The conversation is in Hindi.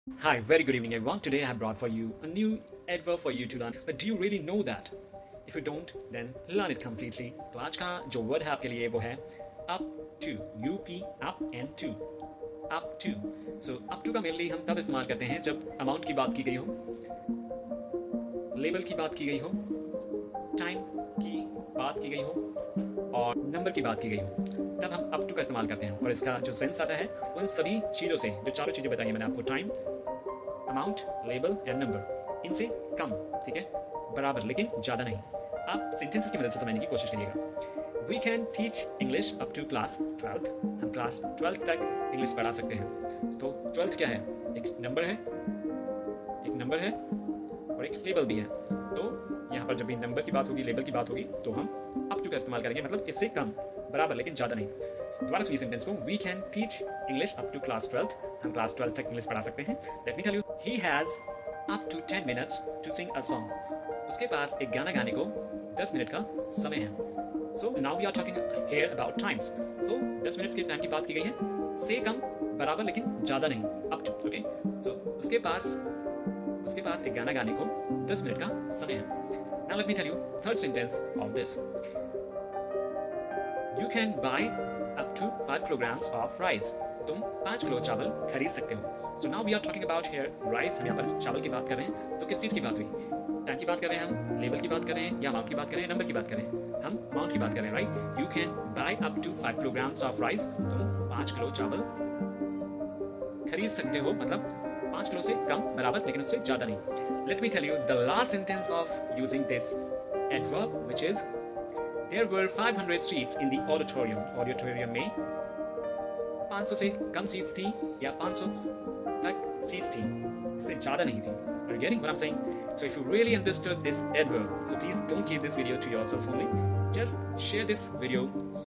Hi, very good evening everyone. Today I have brought for you a new adverb for you to learn. But do you really know that? If you don't, then learn it completely. तो आज का जो वर्ड है आपके लिए वो है up to. UP up and to. Up to. So up to का मेनली हम तब इस्तेमाल करते हैं जब अमाउंट की बात की गई हो, लेबल की बात की गई हो, टाइम की बात की गई हो और नंबर की बात की गई हो, तब हम अप टू का इस्तेमाल करते हैं। और इसका जो सेंस आता है उन सभी चीज़ों से, जो चारों चीज़ें बताई हैं मैंने आपको, time, amount, label and number, इनसे कम, ठीक है, बराबर लेकिन ज़्यादा नहीं। आप सेंटेंसेस की मदद से समझने की कोशिश करिएगा। We can teach English up to class 12। हम क्लास 12 तक इंग्लिश पढ़ा सकते हैं। तो 12 क्या है? एक नंबर है, और एक लेबल भी है। तो यहाँ पर जब भी नंबर की बात होगी, लेबल की बात होगी, तो हम अप टू का इस्तेमाल करेंगे, मतलब इससे कम, बराबर लेकिन ज़्यादा नहीं। दोबारा सुनिए सेंटेंस को। We can teach English up to class 12। हम क्लास 12 तक इंग्लिश पढ़ा सकते हैं। Let me tell you, he has up to 10 minutes to sing a song. उसके पास एक गाना गाने को 10 मिनट का समय है। So now we are talking here about times. तो 10 मिनट्स के टाइम की बात की गई है, से कम, बराबर लेकिन ज़्यादा नहीं, अप टू। ओके, सो उसके पास एक गाना गाने को 10 मिनट का समय है। Now let me tell you third sentence of this. You can buy up to 5 kilograms of rice. तुम 5 किलो चावल खरीद सकते हो। So now we are talking about here rice. हम यहाँ पर चावल की बात कर रहे हैं। तो किस चीज़ की बात हुई? टाइम की बात कर रहे हैं हम, लेवल की बात कर रहे हैं, या अमाउंट की बात कर रहे हैं, नंबर की बात कर रहे हैं? हम अमाउंट की बात कर रहे हैं, right? You can buy up to 5 kilograms of rice. तुम 5 किलो चावल खरीद सकते हो, मतलब 5 किलो से कम, बराबर लेकिन उससे ज़्यादा नहीं। Let me tell you the last sentence of using this adverb, which is there were 500 seats in the auditorium. Auditorium में 500 से कम सीट्स थी या 500 तक सीट्स थी, इससे ज़्यादा नहीं थी। Are you getting what I'm saying? So if you really understood this adverb, so please don't keep this video to yourself only. Just share this video